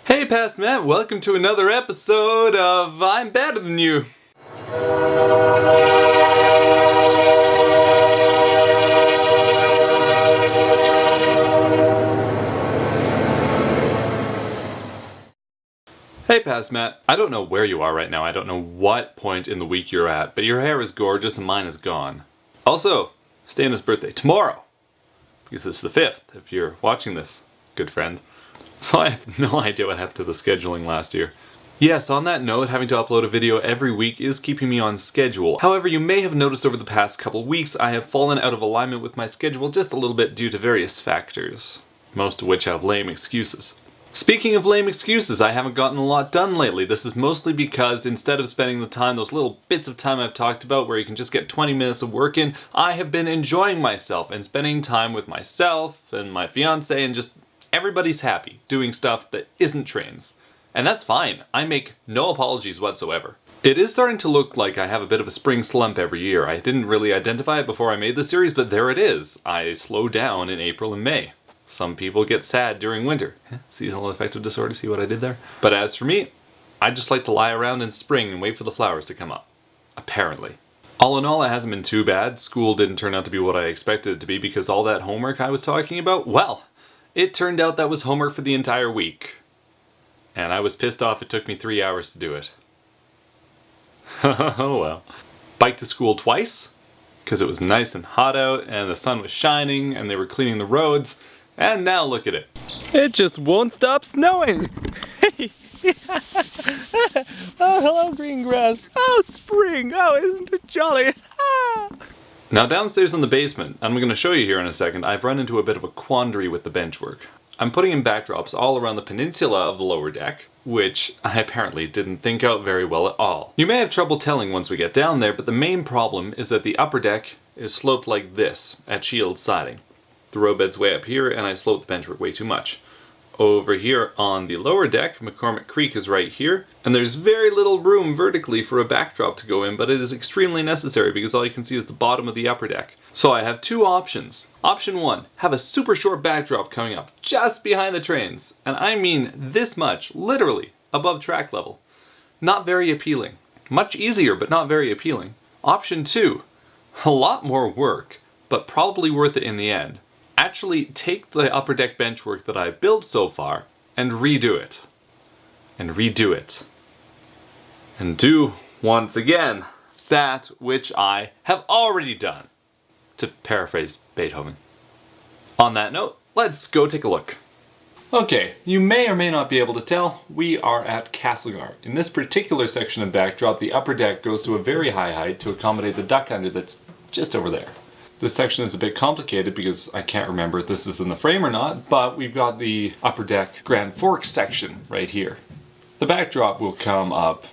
Hey past Matt, welcome to another episode of I'm Better Than You. Hey past Matt, I don't know where you are right now, I don't know what point in the week you're at, but your hair is gorgeous and mine is gone. Also, Stana's birthday tomorrow, because it's the 5th if you're watching this, good friend. So I have no idea what happened to the scheduling last year. Yes, on that note, having to upload a video every week is keeping me on schedule. However, you may have noticed over the past couple weeks I have fallen out of alignment with my schedule just a little bit due to various factors, most of which have lame excuses. Speaking of lame excuses, I haven't gotten a lot done lately. This is mostly because instead of spending the time, those little bits of time I've talked about where you can just get 20 minutes of work in, I have been enjoying myself and spending time with myself and my fiance and just everybody's happy doing stuff that isn't trains. And that's fine. I make no apologies whatsoever. It is starting to look like I have a bit of a spring slump every year. I didn't really identify it before I made the series, but there it is. I slow down in April and May. Some people get sad during winter. Seasonal affective disorder, see what I did there? But as for me, I just like to lie around in spring and wait for the flowers to come up. Apparently. All in all, it hasn't been too bad. School didn't turn out to be what I expected it to be because all that homework I was talking about, well, it turned out that was homework for the entire week. And I was pissed off it took me 3 hours to do it. Oh well. Biked to school twice, because it was nice and hot out and the sun was shining and they were cleaning the roads. And now look at it. It just won't stop snowing. Oh, hello green grass. Oh, spring. Oh, isn't it jolly? Now downstairs in the basement, I'm going to show you here in a second, I've run into a bit of a quandary with the bench work. I'm putting in backdrops all around the peninsula of the lower deck, which I apparently didn't think out very well at all. You may have trouble telling once we get down there, but the main problem is that the upper deck is sloped like this at shield siding. The row bed's way up here and I sloped the benchwork way too much. Over here on the lower deck, McCormick Creek is right here, and there's very little room vertically for a backdrop to go in, but it is extremely necessary because all you can see is the bottom of the upper deck. So I have two options. Option one, have a super short backdrop coming up just behind the trains, and I mean this much, literally, above track level. Not very appealing. Much easier, but not very appealing. Option two, a lot more work, but probably worth it in the end. Actually take the upper deck bench work that I've built so far and redo it. And redo it. And do, once again, that which I have already done. To paraphrase Beethoven. On that note, let's go take a look. Okay, you may or may not be able to tell, we are at Castlegar. In this particular section of backdrop, the upper deck goes to a very high height to accommodate the duck under that's just over there. This section is a bit complicated because I can't remember if this is in the frame or not, but we've got the upper deck Grand Forks section right here. The backdrop will come up,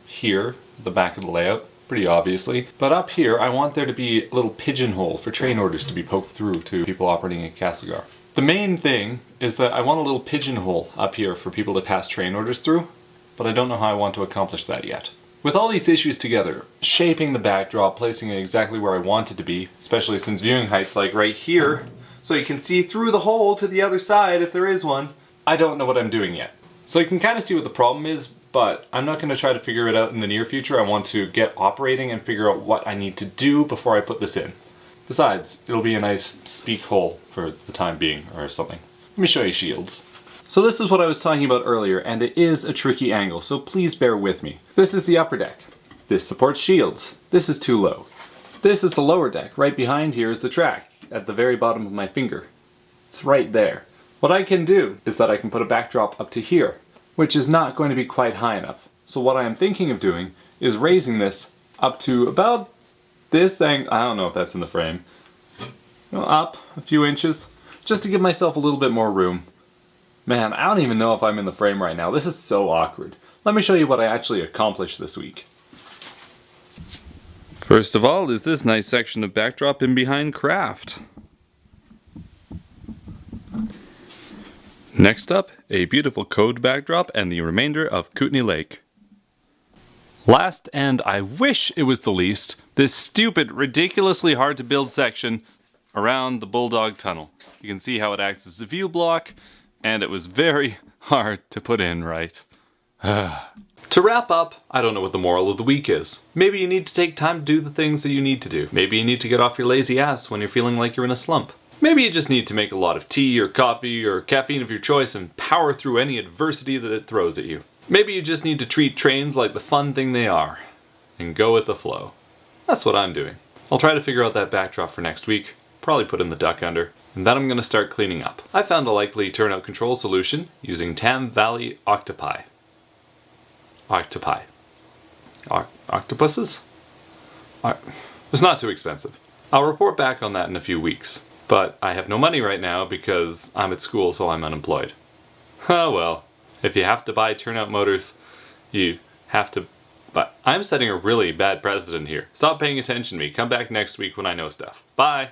here, the back of the layout, pretty obviously. But up here, I want there to be a little pigeonhole for train orders to be poked through to people operating at Castlegar. The main thing is that I want a little pigeonhole up here for people to pass train orders through, but I don't know how I want to accomplish that yet. With all these issues together, shaping the backdrop, placing it exactly where I want it to be, especially since viewing height's like right here, so you can see through the hole to the other side if there is one, I don't know what I'm doing yet. So you can kind of see what the problem is, but I'm not going to try to figure it out in the near future. I want to get operating and figure out what I need to do before I put this in. Besides, it'll be a nice speak hole for the time being or something. Let me show you shields. So this is what I was talking about earlier, and it is a tricky angle, so please bear with me. This is the upper deck. This supports shields. This is too low. This is the lower deck. Right behind here is the track, at the very bottom of my finger. It's right there. What I can do is that I can put a backdrop up to here, which is not going to be quite high enough. So what I am thinking of doing is raising this up to about this angle. I don't know if that's in the frame. Up a few inches, just to give myself a little bit more room. Man, I don't even know if I'm in the frame right now. This is so awkward. Let me show you what I actually accomplished this week. First of all is this nice section of backdrop in behind craft. Next up, a beautiful code backdrop and the remainder of Kootenay Lake. Last, and I wish it was the least, this stupid, ridiculously hard to build section around the Bulldog Tunnel. You can see how it acts as a view block, and it was very, hard to put in right. To wrap up, I don't know what the moral of the week is. Maybe you need to take time to do the things that you need to do. Maybe you need to get off your lazy ass when you're feeling like you're in a slump. Maybe you just need to make a lot of tea or coffee or caffeine of your choice and power through any adversity that it throws at you. Maybe you just need to treat trains like the fun thing they are and go with the flow. That's what I'm doing. I'll try to figure out that backdrop for next week, probably put in the duck under, and then I'm going to start cleaning up. I found a likely turnout control solution using Tam Valley octopi. Octopuses? It's not too expensive. I'll report back on that in a few weeks. But I have no money right now because I'm at school, so I'm unemployed. Oh well, if you have to buy turnout motors, you have to. But I'm setting a really bad precedent here. Stop paying attention to me. Come back next week when I know stuff. Bye!